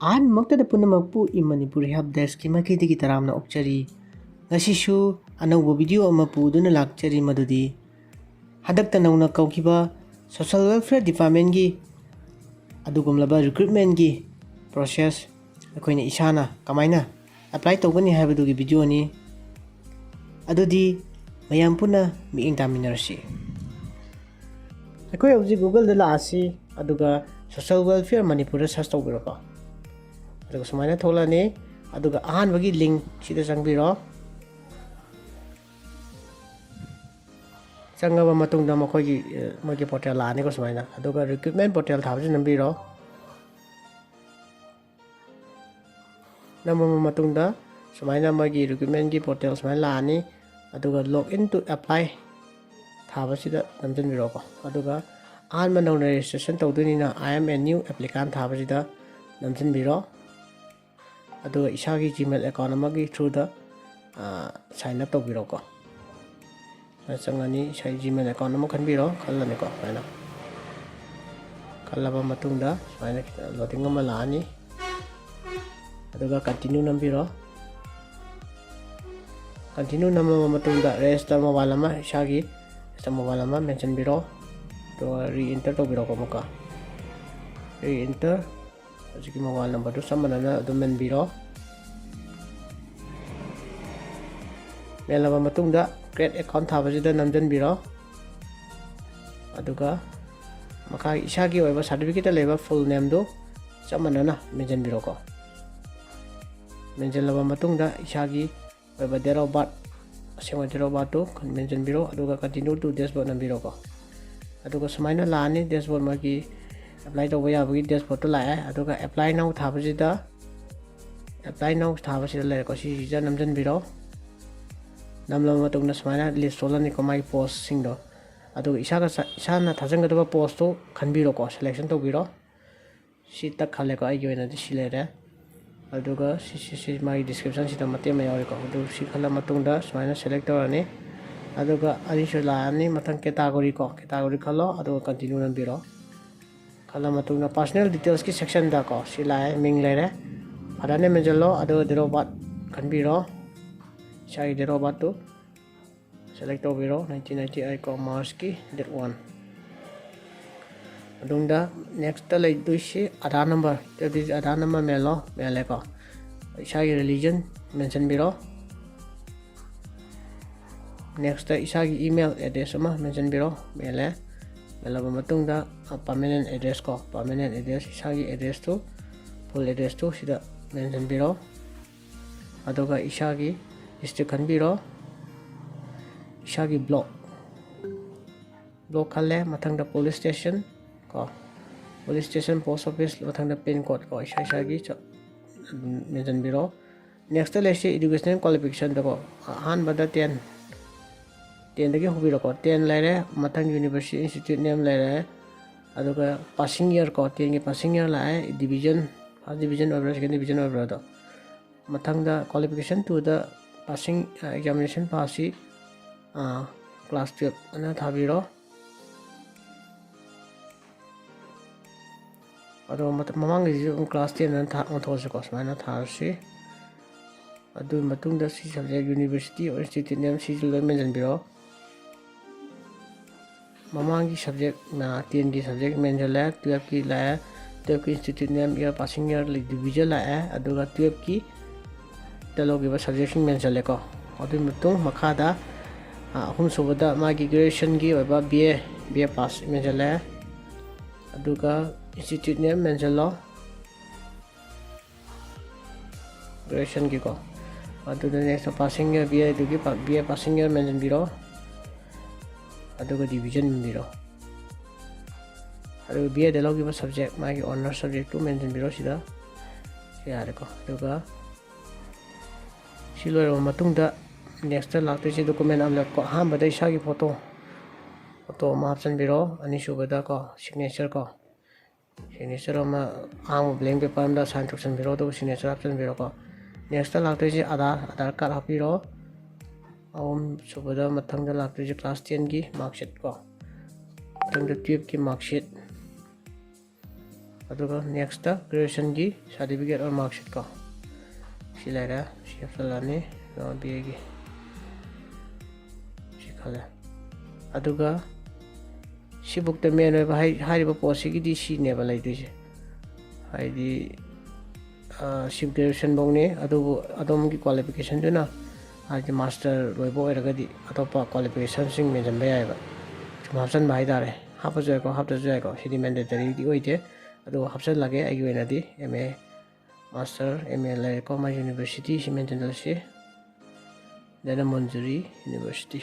ꯑꯍꯥꯟꯕꯃꯛꯇꯗ ꯄꯨꯝꯅꯃꯛꯄꯨ e-Manipur Help Desk ꯃꯥꯏꯀꯩꯗꯒꯤ ꯇꯔꯥꯝꯅ ꯑꯣꯛꯆꯔꯤ꯫ ꯉꯁꯤꯁꯨ ꯑꯅꯧꯕ ꯚꯤꯗꯤꯑꯣ ꯑꯃ ꯄꯨꯗꯨꯅ ꯂꯥꯛꯆꯔꯤ ꯃꯗꯨꯗꯤ ꯍꯟꯗꯛꯇ ꯅꯧꯅ ꯀꯧꯈꯤꯕ ꯁꯣꯁꯤꯌꯦꯜ ꯋꯦꯜꯐꯦꯌꯔ ꯗꯤꯄꯥꯔꯠꯃꯦꯟꯠꯒꯤ ꯑꯗꯨꯒꯨꯝꯂꯕ ꯔꯤꯀ꯭ꯔꯨꯏꯠꯃꯦꯟꯠꯒꯤ ꯄ꯭ꯔꯣꯁꯦꯁ ꯑꯩꯈꯣꯏꯅ ꯏꯁꯥꯅ ꯀꯃꯥꯏꯅ ꯑꯦꯄ꯭ꯂꯥꯏ ꯇꯧꯒꯅꯤ ꯍꯥꯏꯕꯗꯨꯒꯤ ꯚꯤꯗꯤꯑꯣꯅꯤ꯫ ꯑꯗꯨꯗꯤ ꯃꯌꯥꯝ ꯄꯨꯟꯅ ꯃꯤꯠꯌꯦꯡ ꯇꯥꯃꯤꯟꯅꯔꯁꯤ꯫ ꯑꯩꯈꯣꯏ ꯍꯧꯖꯤꯛ ꯒꯨꯒꯜꯗ ꯂꯥꯛꯑꯁꯤ ꯑꯗꯨꯒ ꯁꯣꯁꯤꯌꯦꯜ ꯋꯦꯜꯐꯦꯌꯔ ꯃꯅꯤꯄꯨꯔꯗ ꯁꯔꯆ ꯇꯧꯕꯤꯔꯣꯀꯣ꯫ ꯑꯗꯨꯒ ꯁꯨꯃꯥꯏꯅ ꯊꯣꯛꯂꯛꯑꯅꯤ ꯑꯗꯨꯒ ꯑꯍꯥꯟꯕꯒꯤ ꯂꯤꯡꯛ ꯁꯤꯗ ꯆꯪꯕꯤꯔꯣ꯫ ꯆꯪꯉꯕ ꯃꯇꯨꯡꯗ ꯃꯣꯏꯒꯤ ꯄꯣꯔꯇꯦꯜ ꯂꯥꯛꯑꯅꯤꯀꯣ ꯁꯨꯃꯥꯏꯅ ꯑꯗꯨꯒ ꯔꯤꯀ꯭ꯔꯨꯏꯠꯃꯦꯟꯠ ꯄꯣꯔꯇꯦꯜ ꯊꯥꯕꯁꯤ ꯅꯝꯕꯤꯔꯣ꯫ ꯅꯝꯕ ꯃꯇꯨꯡꯗ ꯁꯨꯃꯥꯏꯅ ꯃꯣꯏꯒꯤ ꯔꯤꯀ꯭ꯔꯨꯏꯠꯃꯦꯟꯠꯒꯤ ꯄꯣꯔꯇꯦꯜ ꯁꯨꯃꯥꯏꯅ ꯂꯥꯛꯑꯅꯤ ꯑꯗꯨꯒ ꯂꯣꯒ ꯏꯟ ꯇꯨ ꯑꯦꯄ꯭ꯂꯥꯏ ꯊꯥꯕꯁꯤꯗ ꯅꯝꯁꯤꯟꯕꯤꯔꯣꯀꯣ ꯑꯗꯨꯒ ꯑꯍꯥꯟꯕ ꯅꯧꯅ ꯔꯦꯖꯤꯁꯇ꯭ꯔꯦꯁꯟ ꯇꯧꯗꯣꯏꯅꯤꯅ I am a new applicant ꯊꯥꯕꯁꯤꯗ ꯅꯝꯁꯤꯟꯕꯤꯔꯣ ꯑꯗꯨꯒ ꯏꯁꯥꯒꯤ ꯖꯤꯃꯦꯜ ꯑꯦꯀꯥꯎꯟ ꯑꯃꯒꯤ ꯊ꯭ꯔꯨꯗ ꯁꯥꯏꯟ ꯑꯞ ꯇꯧꯕꯤꯔꯣꯀꯣ꯫ ꯆꯪꯉꯅꯤ ꯏꯁꯥꯒꯤ ꯖꯤꯃꯦꯜ ꯑꯦꯀꯥꯎꯟ ꯑꯃ ꯈꯟꯕꯤꯔꯣ ꯈꯜꯂꯅꯤꯀꯣ ꯁꯨꯃꯥꯏꯅ ꯈꯜꯂꯕ ꯃꯇꯨꯡꯗ ꯁꯨꯃꯥꯏꯅ ꯂꯣꯗꯤꯡ ꯑꯃ ꯂꯥꯛꯑꯅꯤ ꯑꯗꯨꯒ ꯀꯟꯇꯤꯅ꯭ꯌꯨ ꯅꯝꯕꯤꯔꯣ꯫ ꯀꯟꯇꯤꯅ꯭ꯌꯨ ꯅꯝꯂꯕ ꯃꯇꯨꯡꯗ ꯔꯦꯖꯤꯁꯇꯔ ꯃꯣꯕꯥꯏꯜ ꯑꯃ ꯏꯁꯥꯒꯤ ꯔꯦꯖꯤꯁꯇꯔ ꯃꯣꯕꯥꯏꯜ ꯑꯃ ꯃꯦꯟꯁꯤꯟꯕꯤꯔꯣ ꯑꯗꯨꯒ ꯔꯤꯏꯟꯇꯔ ꯇꯧꯕꯤꯔꯣꯀꯣ ꯑꯃꯨꯛꯀ ꯔꯤꯏꯟꯇꯔ ꯍꯧꯖꯤꯛꯀꯤ ꯃꯣꯕꯥꯏꯜ ꯅꯝꯕꯔꯗꯨ ꯆꯞ ꯃꯥꯟꯅꯅ ꯑꯗꯨꯝ ꯃꯦꯟꯕꯤꯔꯣ꯫ ꯃꯦꯜꯂꯕ ꯃꯇꯨꯡꯗ ꯀ꯭ꯔꯤꯌꯦꯠ ꯑꯦꯀꯥꯎꯟ ꯊꯥꯕꯁꯤꯗ ꯅꯝꯁꯤꯟꯕꯤꯔꯣ ꯑꯗꯨꯒ ꯃꯈꯥꯒꯤ ꯏꯁꯥꯒꯤ ꯑꯣꯏꯕ ꯁꯥꯔꯇꯤꯐꯤꯀꯦꯠꯇ ꯂꯩꯕ ꯐꯨꯜ ꯅꯦꯝꯗꯨ ꯆꯞ ꯃꯥꯟꯅꯅ ꯃꯦꯟꯁꯤꯟꯕꯤꯔꯣꯀꯣ꯫ ꯃꯦꯟꯁꯤꯜꯂꯕ ꯃꯇꯨꯡꯗ ꯏꯁꯥꯒꯤ ꯑꯣꯏꯕ ꯗꯦꯠ ꯑꯣꯐ ꯕꯥꯔꯊ ꯑꯁꯦꯡꯕ ꯗꯦꯠ ꯑꯣꯐ ꯕꯥꯔꯊꯇꯨ ꯃꯦꯟꯁꯤꯟꯕꯤꯔꯣ ꯑꯗꯨꯒ ꯀꯟꯇꯤꯅ꯭ꯌꯨ ꯇꯨ ꯗꯦꯁꯕꯣꯔꯗ ꯅꯝꯕꯤꯔꯣꯀꯣ ꯑꯗꯨꯒ ꯁꯨꯃꯥꯏꯅ ꯂꯥꯛꯑꯅꯤ ꯗꯦꯁꯕꯣꯔꯗ ꯃꯥꯒꯤ ꯑꯦꯄ꯭ꯂꯥꯏ ꯇꯧꯕ ꯌꯥꯕꯒꯤ ꯗꯦꯁꯕꯣꯔꯗꯇꯨ ꯂꯥꯛꯑꯦ ꯑꯗꯨꯒ ꯑꯦꯄ꯭ꯂꯥꯏ ꯅꯥꯎ ꯊꯥꯕꯁꯤꯗ ꯂꯩꯔꯦꯀꯣ ꯁꯤꯁꯤꯗ ꯅꯝꯁꯤꯟꯕꯤꯔꯣ꯫ ꯅꯝꯂꯕ ꯃꯇꯨꯡꯗ ꯁꯨꯃꯥꯏꯅ ꯂꯤꯁ ꯊꯣꯛꯂꯛꯑꯅꯤꯀꯣ ꯃꯥꯒꯤ ꯄꯣꯁꯁꯤꯡꯗꯣ ꯑꯗꯨꯒ ꯏꯁꯥꯅ ꯊꯥꯖꯟꯒꯗꯕ ꯄꯣꯁꯇꯨ ꯈꯟꯕꯤꯔꯣꯀꯣ ꯁꯦꯂꯦꯛꯁꯟ ꯇꯧꯕꯤꯔꯣ꯫ ꯁꯤ ꯇꯛ ꯈꯜꯂꯦꯀꯣ ꯑꯩꯒꯤ ꯑꯣꯏꯅꯗꯤ ꯁꯤ ꯂꯩꯔꯦ ꯑꯗꯨꯒ ꯁꯤ ꯃꯥꯒꯤ ꯗꯤꯁꯀ꯭ꯔꯤꯞꯁꯟꯁꯤꯗ ꯃꯇꯦꯛ ꯑꯃ ꯌꯥꯎꯔꯤꯀꯣ ꯑꯗꯨ ꯁꯤ ꯈꯜꯂ ꯃꯇꯨꯡꯗ ꯁꯨꯃꯥꯏꯅ ꯁꯦꯂꯦꯛ ꯇꯧꯔꯅꯤ ꯑꯗꯨꯒ ꯑꯅꯤꯁꯨ ꯂꯥꯛꯑꯅꯤ ꯃꯊꯪ ꯀꯦꯇꯥꯒꯣꯔꯤ ꯈꯜꯂꯣ ꯑꯗꯨꯒ ꯀꯟꯇꯤꯅ꯭ꯌꯨ ꯅꯝꯕꯤꯔꯣ꯫ ꯈꯜꯂ ꯃꯇꯨꯡꯗ ꯄꯥꯔꯁꯣꯅꯦꯜ ꯗꯤꯇꯦꯜꯁꯀꯤ ꯁꯦꯛꯁꯟꯗ ꯁꯤ ꯂꯥꯛꯑꯦ ꯃꯤꯡ ꯂꯩꯔꯦ ꯐꯥꯗꯔ ꯅꯦꯝ ꯃꯦꯟꯁꯤꯜꯂꯣ ꯑꯗꯨꯒ ꯗꯦꯠ ꯑꯣꯐ ꯕꯥꯔꯊ ꯈꯟꯕꯤꯔꯣ ꯏꯁꯥꯒꯤ ꯗꯦꯠ ꯑꯣꯐ ꯕꯥꯔꯊꯇꯨ ꯁꯦꯂꯦꯛ ꯇꯧꯕꯤꯔꯣ 1998 ꯃꯥꯔꯆꯀꯤ ꯗꯦꯠ 1 ꯃꯇꯨꯡꯗ ꯅꯦꯛꯁꯇ ꯂꯩꯗꯣꯏꯁꯤ ꯑꯙꯥꯔ ꯅꯝꯕꯔ ꯑꯙꯥꯔ ꯅꯝꯕꯔ ꯃꯦꯜꯂꯦꯀꯣ ꯏꯁꯥꯒꯤ ꯔꯤꯂꯤꯖꯟ ꯃꯦꯟꯁꯤꯟꯕꯤꯔꯣ꯫ ꯅꯦꯛꯁꯇ ꯏꯁꯥꯒꯤ ꯏꯃꯦꯜ ꯑꯦꯗ꯭ꯔꯦꯁ ꯑꯃ ꯃꯦꯟꯁꯤꯟꯕꯤꯔꯣ ꯃꯦꯜꯂꯦ ꯃꯦꯜꯂꯕ ꯃꯇꯨꯡꯗ ꯄꯥꯔꯃꯦꯅꯦꯟꯠ ꯑꯦꯗ꯭ꯔꯦꯁ ꯏꯁꯥꯒꯤ ꯑꯦꯗ꯭ꯔꯦꯁꯇꯨ ꯐꯨꯜ ꯑꯦꯗ꯭ꯔꯦꯁꯇꯨ ꯁꯤꯗ ꯃꯦꯟꯁꯤꯟꯕꯤꯔꯣ ꯑꯗꯨꯒ ꯏꯁꯥꯒꯤ ꯗꯤꯁꯇ꯭ꯔꯤꯛ ꯈꯟꯕꯤꯔꯣ ꯏꯁꯥꯒꯤ ꯕ꯭ꯂꯣꯛ ꯈꯜꯂꯦ ꯃꯊꯪꯗ ꯄꯨꯂꯤꯁ ꯁ꯭ꯇꯦꯁꯟ ꯄꯣꯁ ꯑꯣꯐꯤꯁ ꯃꯊꯪꯗ ꯄꯤꯟ ꯀꯣꯗ ꯏꯁꯥꯒꯤ ꯃꯦꯟꯁꯤꯟꯕꯤꯔꯣ꯫ ꯅꯦꯛꯁꯇ ꯂꯩꯔꯤꯁꯤ ꯏꯗꯨꯀꯦꯁꯅꯦꯜ ꯀ꯭ꯋꯥꯂꯤꯐꯤꯀꯦꯁꯟꯗꯀꯣ ꯑꯍꯥꯟꯕꯗ 10ꯗꯒꯤ ꯍꯧꯕꯤꯔꯣꯀꯣ 10 ꯂꯩꯔꯦ ꯃꯊꯪ ꯌꯨꯅꯤꯚꯔꯁꯤꯇꯤ ꯏꯟꯁꯇꯤꯇ꯭ꯌꯨꯠ ꯅꯦꯝ ꯂꯩꯔꯦ ꯑꯗꯨꯒ ꯄꯥꯁꯤꯡ ꯏꯌꯔ 10ꯒꯤ ꯄꯥꯁꯤꯡ ꯏꯌꯔ ꯂꯥꯛꯑꯦ ꯗꯤꯕꯤꯖꯟ ꯐꯥꯔꯁט ꯗꯤꯕꯤꯖꯟ ꯑꯣꯏꯕ꯭ꯔꯥ ꯁꯦꯀꯦꯟ ꯗꯤꯕꯤꯖꯟ ꯑꯣꯏꯕ꯭ꯔꯥꯗꯣ ꯃꯊꯪꯗ ꯀ꯭ꯋꯥꯂꯤꯐꯤꯀꯦꯁꯟ 2ꯗ ꯄꯥꯁꯤꯡ ꯑꯦꯛꯖꯥꯃꯤꯅꯦꯁꯟ ꯄꯥꯁꯁꯤ ꯀ꯭ꯂꯥꯁ 12 ꯑꯅ ꯊꯥꯕꯤꯔꯣ ꯑꯗꯣ ꯃꯃꯥꯡꯒꯤꯁꯤꯁꯨ ꯀ꯭ꯂꯥꯁ 10 ꯑꯅ ꯑꯣꯟꯊꯣꯛꯑꯁꯤꯀꯣ ꯁꯨꯃꯥꯏꯅ ꯊꯥꯔꯁꯤ ꯑꯗꯨꯒꯤ ꯃꯇꯨꯡꯗ ꯁꯤ subject university or institute name ꯁꯤꯁꯨ ꯂꯣꯏ ꯃꯦꯟꯁꯤꯟꯕꯤꯔꯣ꯫ ꯃꯃꯥꯡꯒꯤ ꯁꯕꯖꯦꯛ 10ꯒꯤ ꯁꯕꯖꯦꯛ ꯃꯦꯟꯁꯤꯜꯂꯦ 12ꯀꯤ ꯂꯥꯛꯑꯦ 12ꯀꯤ institute name year passing year division ꯂꯥꯛꯑꯦ ꯑꯗꯨꯒ 12ꯀꯤ ꯂꯧꯈꯤꯕ ꯁꯕꯖꯦꯛꯁꯤꯡ ꯃꯦꯟꯁꯤꯜꯂꯦꯀꯣ ꯑꯗꯨꯒꯤ ꯃꯇꯨꯡ ꯃꯈꯥꯗ ꯑꯍꯨꯝꯁꯨꯕꯗ ꯃꯥꯒꯤ ꯒ꯭ꯔꯦꯖꯨꯑꯦꯁꯟꯒꯤ ꯑꯣꯏꯕ BA ꯄꯥꯁ ꯃꯦꯟꯁꯤꯜꯂꯦ ꯑꯗꯨꯒ ꯏꯟꯁꯇꯤꯇ꯭ꯌꯨꯠ ꯅꯦꯝ ꯃꯦꯟꯁꯤꯜꯂꯣ ꯒ꯭ꯔꯦꯖꯨꯑꯦꯁꯟꯒꯤꯀꯣ ꯑꯗꯨꯗ ꯅꯦꯛꯁꯇ ꯄꯥꯁꯤꯡ ꯏꯌꯔ BA ꯄꯥꯁꯤꯡ ꯏꯌꯔ ꯃꯦꯟꯁꯤꯟꯕꯤꯔꯣ ꯑꯗꯨꯒ ꯗꯤꯕꯤꯖꯟ ꯃꯦꯟꯕꯤꯔꯣ ꯑꯗꯨꯒ BAꯗ ꯂꯧꯈꯤꯕ ꯁꯕꯖꯦꯛ ꯃꯥꯒꯤ ꯑꯣꯅꯔꯁ ꯁꯕꯖꯦꯛꯇꯨ ꯃꯦꯟꯁꯤꯟꯕꯤꯔꯣ ꯁꯤꯗ ꯌꯥꯔꯦꯀꯣ ꯑꯗꯨꯒ ꯁꯤ ꯂꯣꯏꯔꯕ ꯃꯇꯨꯡꯗ ꯅꯦꯛꯁꯇ ꯂꯥꯛꯇꯣꯏꯁꯤ ꯗꯣꯀꯨꯃꯦꯟ ꯑꯞꯂꯣꯗ ꯑꯍꯥꯟꯕꯗ ꯏꯁꯥꯒꯤ ꯐꯣꯇꯣ ꯑꯃ ꯍꯥꯞꯆꯤꯟꯕꯤꯔꯣ ꯑꯅꯤꯁꯨꯕꯗ ꯁꯤꯒꯅꯦꯆꯔ ꯑꯃ ꯑꯍꯥꯡꯕ ꯕ꯭ꯂꯦꯡ ꯄꯦꯄꯔ ꯑꯃꯗ ꯁꯥꯏꯟ ꯇꯧꯁꯤꯟꯕꯤꯔꯣ ꯑꯗꯨꯒ ꯁꯤꯒꯅꯦꯆꯔ ꯍꯥꯞꯆꯤꯟꯕꯤꯔꯣꯀꯣ ꯅꯦꯛꯁꯇ ꯂꯥꯛꯇꯣꯏꯁꯤ ꯑꯙꯥꯔ ꯀꯥꯔꯗ ꯍꯥꯞꯄꯤꯔꯣ ꯑꯍꯨꯝꯁꯨꯕꯗ ꯃꯊꯪꯗ ꯂꯥꯛꯇꯣꯏꯁꯤ ꯀ꯭ꯂꯥꯁ 10ꯒꯤ ꯃꯥꯔꯛꯁꯤꯠ ꯃꯊꯪꯗ 12ꯀꯤ marksheet aduga next ta graduation gi certificate or mark sheet ko si laira si hapsalani BA gi si khala aduga si book ta men ba hai ba post gi di si ne ba lai du je hai di si graduation bong ne adu adom gi qualification du na hai di master loi bo era ga di atopa qualification sing men jam ba ya ba chum hapsan bai da re hapa jo ko hapta jo ko si di mandatory di oi je adu hapsan lage ai gi na di MA master MA lai ko ma university si men jam si dana Manjuri University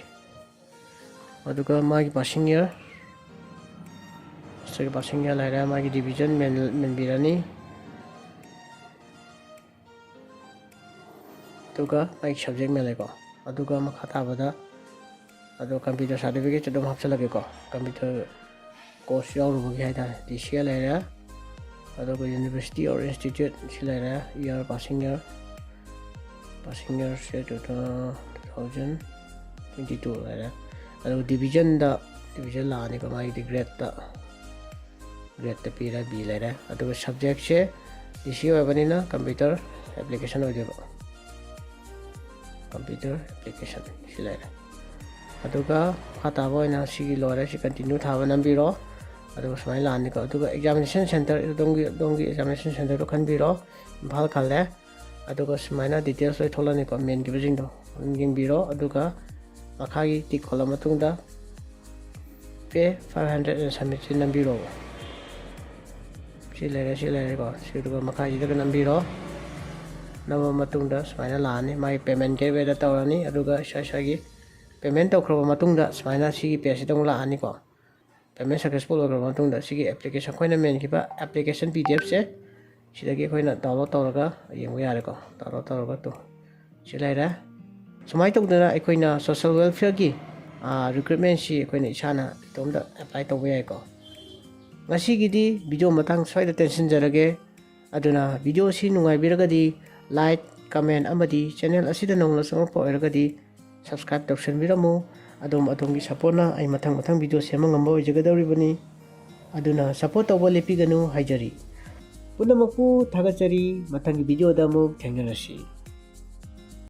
aduga magi passing year so passing year lai ra magi division men birani aduga magi subject me lai ko aduga ma khata bada adu computer certificate dum hapsa lage ko computer course yaw ru gi haida DCL lai ra aduga university or institute si lai ra year passing year se 2022 lai ra adu division la ni ko mai di grade ta pira B lai ra adu subject se DCO bani na computer application ho jeba computer application si lai ra aduga khata boy na si lore si continue thaba nambi ro aduga smai la ni ko aduga examination center dongi examination center to khan bi ro bhal khale aduga smai na details loi thola ni ko main gi bijing do nging bi ro aduga makhagi tik khola matung da pay 500 submit nambi ro si lai ko si aduga makhagi da nambi ro nama matung da smai na la ni mai payment ke we da tawani aduga shashagi payment to khroba matung da smai na si gi pay si tong la ani ko payment successful over matung da si gi application khoina men ki ba application PDF se sidagi khoina download tawraga yengu yare ko download tawraga to si lai ra sumai tawdana aikoina social welfare gi recruitment si aikoina isana tomda apply tawba yai ko ngasi gi di video matang swai da tension jarage aduna video si nungai biraga di like comment amadi channel asida nongla song po eraga di subscribe tawsan biramu adom gi support na ai matang video sema ngamba oijaga dawri bani aduna support tawba lepi ganu haijari punamaku thagachari matang video da mu thenganasi